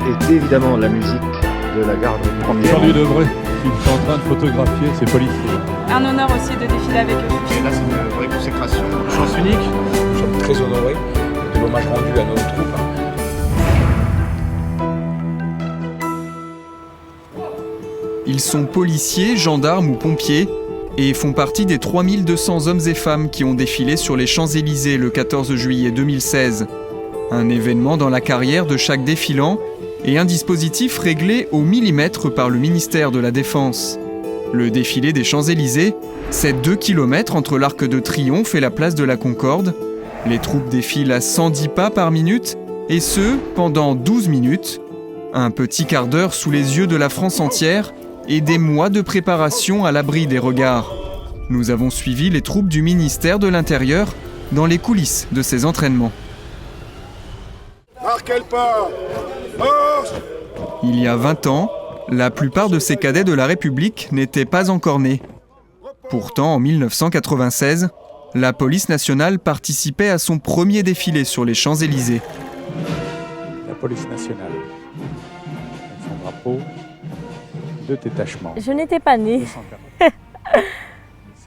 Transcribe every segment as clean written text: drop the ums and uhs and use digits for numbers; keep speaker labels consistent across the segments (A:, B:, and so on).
A: est évidemment la musique de la garde première.
B: Jean-Louis Debré, qui est en train de photographier ses policiers.
C: Un honneur aussi de défiler avec eux.
D: Et là, c'est une vraie consécration.
E: Chance unique. Nous sommes très honorés de l'hommage rendu à nos troupes.
F: Ils sont policiers, gendarmes ou pompiers et font partie des 3200 hommes et femmes qui ont défilé sur les Champs-Élysées le 14 juillet 2016. Un événement dans la carrière de chaque défilant et un dispositif réglé au millimètre par le ministère de la Défense. Le défilé des Champs-Élysées, c'est 2 km entre l'Arc de Triomphe et la place de la Concorde. Les troupes défilent à 110 pas par minute, et ce, pendant 12 minutes. Un petit quart d'heure sous les yeux de la France entière et des mois de préparation à l'abri des regards. Nous avons suivi les troupes du ministère de l'Intérieur dans les coulisses de ces entraînements.
D: Marquez le pas. Marche.
F: Il y a 20 ans, la plupart de ces cadets de la République n'étaient pas encore nés. Pourtant, en 1996, la police nationale participait à son premier défilé sur les Champs-Élysées.
B: La police nationale, avec son drapeau de détachement.
G: Je n'étais pas née.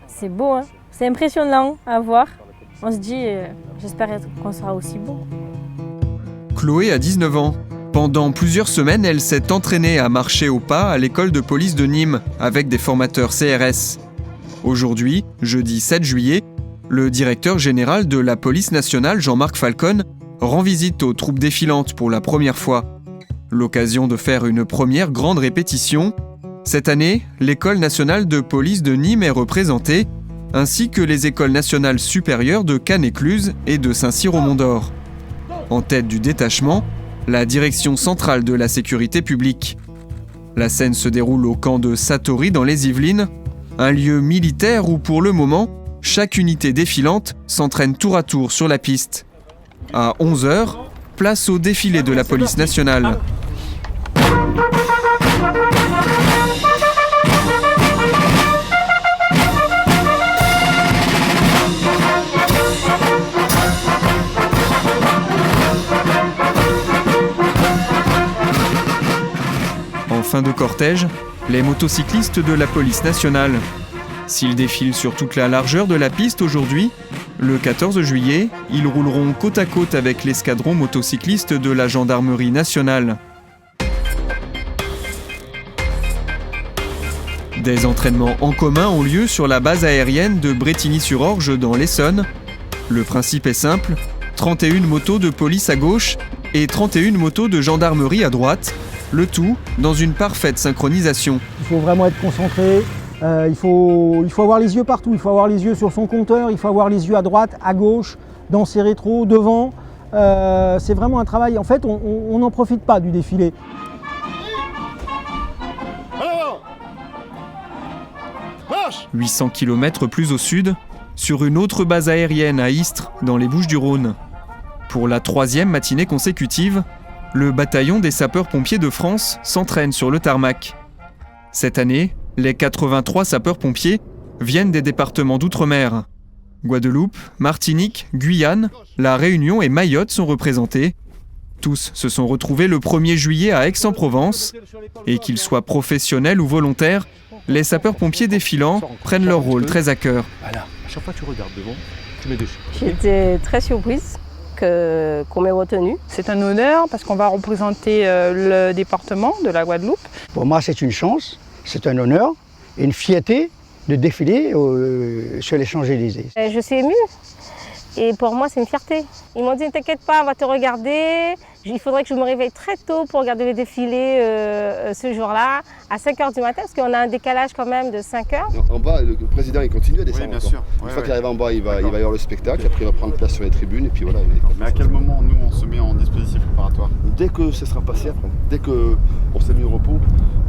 G: C'est beau, hein? C'est impressionnant à voir. On se dit, j'espère qu'on sera aussi beau.
F: Chloé a 19 ans. Pendant plusieurs semaines, elle s'est entraînée à marcher au pas à l'école de police de Nîmes avec des formateurs CRS. Aujourd'hui, jeudi 7 juillet, le directeur général de la police nationale, Jean-Marc Falcon, rend visite aux troupes défilantes pour la première fois. L'occasion de faire une première grande répétition. Cette année, l'école nationale de police de Nîmes est représentée, ainsi que les écoles nationales supérieures de Cannes-Écluse et de Saint-Cyr-au-Mont-d'Or. En tête du détachement, la direction centrale de la sécurité publique. La scène se déroule au camp de Satory dans les Yvelines, un lieu militaire où pour le moment, chaque unité défilante s'entraîne tour à tour sur la piste. À 11h, place au défilé de la police nationale. En fin de cortège, les motocyclistes de la police nationale. S'ils défilent sur toute la largeur de la piste aujourd'hui, le 14 juillet, ils rouleront côte à côte avec l'escadron motocycliste de la gendarmerie nationale. Des entraînements en commun ont lieu sur la base aérienne de Brétigny-sur-Orge dans l'Essonne. Le principe est simple, 31 motos de police à gauche et 31 motos de gendarmerie à droite, le tout dans une parfaite synchronisation.
H: Il faut vraiment être concentré, il faut avoir les yeux partout, il faut avoir les yeux sur son compteur, il faut avoir les yeux à droite, à gauche, dans ses rétros, devant. C'est vraiment un travail, en fait on n'en profite pas du défilé.
F: 800 km plus au sud, sur une autre base aérienne à Istres, dans les Bouches-du-Rhône. Pour la 3e matinée consécutive, le bataillon des sapeurs-pompiers de France s'entraîne sur le tarmac. Cette année, les 83 sapeurs-pompiers viennent des départements d'outre-mer. Guadeloupe, Martinique, Guyane, La Réunion et Mayotte sont représentés. Tous se sont retrouvés le 1er juillet à Aix-en-Provence. Et qu'ils soient professionnels ou volontaires, les sapeurs-pompiers défilants prennent leur rôle très à cœur.
B: Voilà, à chaque fois que tu regardes devant, tu mets des chiffres.
G: J'étais très surprise qu'on m'ait retenue.
C: C'est un honneur parce qu'on va représenter le département de la Guadeloupe.
I: Pour moi, c'est une chance, c'est un honneur et une fierté de défiler sur les Champs-Élysées.
G: Je suis émue et pour moi, c'est une fierté. Ils m'ont dit, ne t'inquiète pas, on va te regarder. Il faudrait que je me réveille très tôt pour regarder le défilé ce jour-là, à 5h du matin, parce qu'on a un décalage quand même de 5h.
D: En bas, le président il continue à descendre.
E: Oui, bien
D: encore.
E: sûr.
D: Une fois qu'il arrive en bas, il va y avoir le spectacle, après il va prendre place sur les tribunes et puis voilà.
E: Mais à quel moment nous on se met en dispositif préparatoire?
D: Dès que ce sera passé après, dès qu'on s'est mis au repos,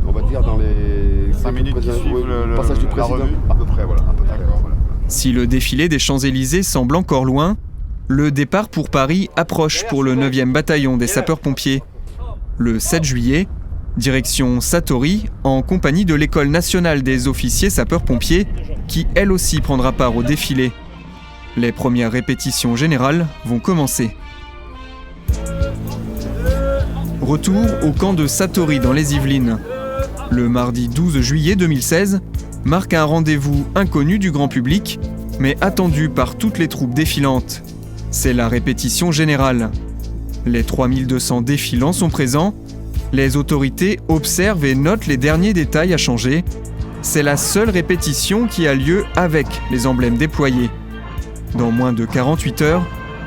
D: on va dire dans les
E: 5 minutes qui suivent le
D: passage du président, à peu près, voilà. Voilà.
F: Si le défilé des Champs-Élysées semble encore loin, le départ pour Paris approche pour le 9e bataillon des sapeurs-pompiers. Le 7 juillet, direction Satory, en compagnie de l'École nationale des officiers sapeurs-pompiers, qui elle aussi prendra part au défilé. Les premières répétitions générales vont commencer. retour au camp de Satori dans les Yvelines. Le mardi 12 juillet 2016 marque un rendez-vous inconnu du grand public, mais attendu par toutes les troupes défilantes. C'est la répétition générale. Les 3200 défilants sont présents. Les autorités observent et notent les derniers détails à changer. C'est la seule répétition qui a lieu avec les emblèmes déployés. Dans moins de 48 heures,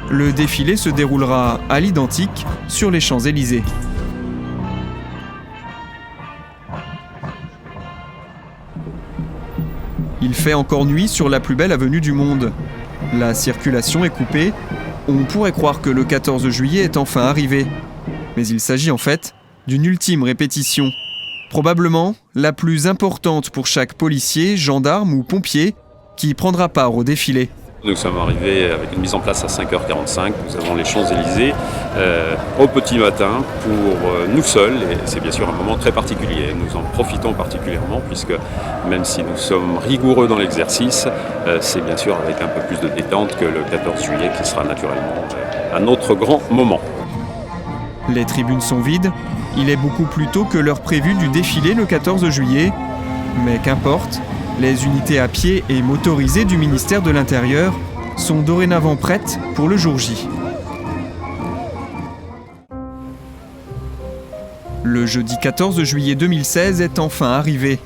F: le défilé se déroulera à l'identique sur les Champs-Élysées. Il fait encore nuit sur la plus belle avenue du monde. La circulation est coupée. On pourrait croire que le 14 juillet est enfin arrivé. Mais il s'agit en fait d'une ultime répétition. Probablement la plus importante pour chaque policier, gendarme ou pompier qui prendra part au défilé.
J: Nous sommes arrivés avec une mise en place à 5h45. Nous avons les Champs-Élysées au petit matin pour nous seuls. Et c'est bien sûr un moment très particulier. Nous en profitons particulièrement puisque même si nous sommes rigoureux dans l'exercice, c'est bien sûr avec un peu plus de détente que le 14 juillet qui sera naturellement un autre grand moment.
F: Les tribunes sont vides. Il est beaucoup plus tôt que l'heure prévue du défilé le 14 juillet. Mais qu'importe, les unités à pied et motorisées du ministère de l'Intérieur sont dorénavant prêtes pour le jour J. Le jeudi 14 juillet 2016 est enfin arrivé.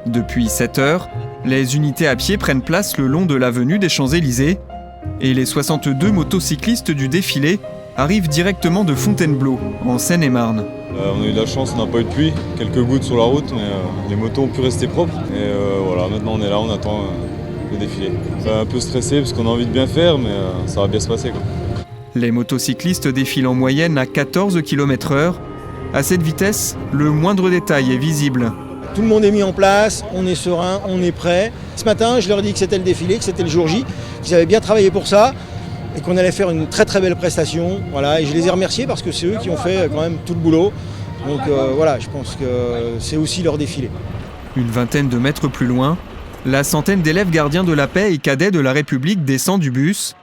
F: Depuis 7 heures, les unités à pied prennent place le long de l'avenue des Champs-Élysées et les 62 motocyclistes du défilé arrivent directement de Fontainebleau, en Seine-et-Marne.
K: On a eu de la chance, on n'a pas eu de pluie, quelques gouttes sur la route, mais les motos ont pu rester propres. Et voilà, maintenant on est là, on attend le défilé. Un peu stressé parce qu'on a envie de bien faire, mais ça va bien se passer, quoi.
F: Les motocyclistes défilent en moyenne à 14 km/h. À cette vitesse, le moindre détail est visible.
H: Tout le monde est mis en place, on est serein, on est prêt. Ce matin, je leur ai dit que c'était le défilé, que c'était le jour J, qu'ils avaient bien travaillé pour ça et qu'on allait faire une très très belle prestation. Voilà, et je les ai remerciés parce que c'est eux qui ont fait quand même tout le boulot. Donc voilà, je pense que c'est aussi leur défilé.
F: Une vingtaine de mètres plus loin, la centaine d'élèves gardiens de la paix et cadets de la République descend du bus.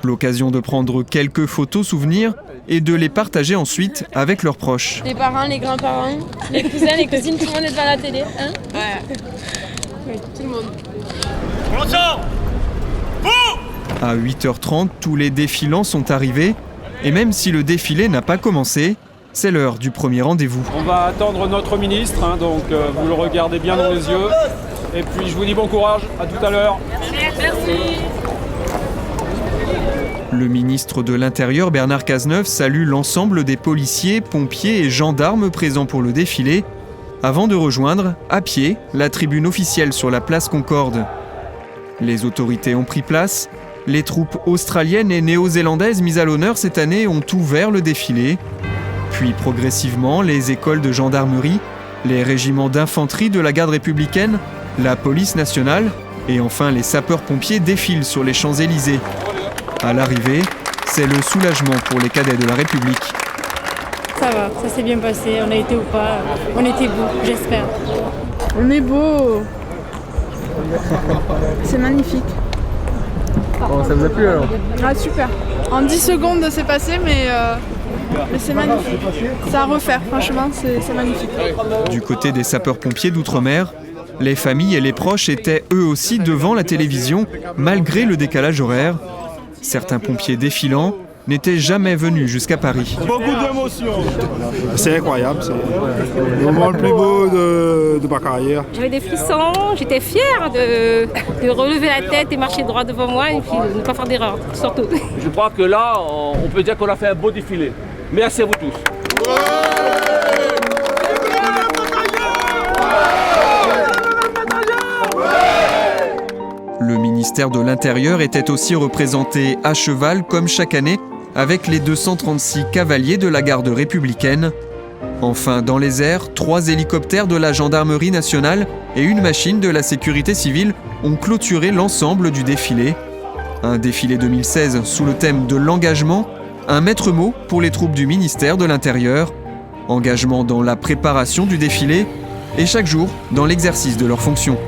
F: L'occasion de prendre quelques photos souvenirs et de les partager ensuite avec leurs proches.
L: Les parents, les grands-parents, les cousins, les cousines, tout le monde est devant la télé. Hein ouais. Oui, tout le monde.
F: À 8h30, tous les défilants sont arrivés. Et même si le défilé n'a pas commencé, c'est l'heure du premier rendez-vous.
M: On va attendre notre ministre, donc vous le regardez bien dans les yeux. Et puis je vous dis bon courage, à tout à l'heure.
L: Merci.
F: Le ministre de l'Intérieur, Bernard Cazeneuve, salue l'ensemble des policiers, pompiers et gendarmes présents pour le défilé, avant de rejoindre, à pied, la tribune officielle sur la place Concorde. Les autorités ont pris place. Les troupes australiennes et néo-zélandaises mises à l'honneur cette année ont ouvert le défilé. Puis progressivement, les écoles de gendarmerie, les régiments d'infanterie de la garde républicaine, la police nationale et enfin les sapeurs-pompiers défilent sur les Champs-Élysées. À l'arrivée, c'est le soulagement pour les cadets de la République.
L: Ça va, ça s'est bien passé, on a été ou pas, on était beau, j'espère.
N: On est beau. C'est magnifique.
A: Bon, ça vous a plu alors?
N: Ah super. En 10 secondes c'est passé mais c'est magnifique. C'est à refaire, franchement c'est magnifique.
F: Du côté des sapeurs-pompiers d'outre-mer, les familles et les proches étaient eux aussi devant la télévision malgré le décalage horaire. Certains pompiers défilants n'étaient jamais venus jusqu'à Paris.
O: Beaucoup d'émotions. C'est incroyable, c'est le moment le plus beau de ma carrière.
G: J'avais des frissons, j'étais fière de relever la tête et marcher droit devant moi et puis ne pas faire d'erreur, surtout.
P: Je crois que là, on peut dire qu'on a fait un beau défilé. Merci à vous tous.
F: Le ministère de l'Intérieur était aussi représenté à cheval comme chaque année avec les 236 cavaliers de la garde républicaine. Enfin, dans les airs, 3 hélicoptères de la gendarmerie nationale et une machine de la sécurité civile ont clôturé l'ensemble du défilé. Un défilé 2016 sous le thème de l'engagement, un maître mot pour les troupes du ministère de l'Intérieur. Engagement dans la préparation du défilé et chaque jour dans l'exercice de leurs fonctions.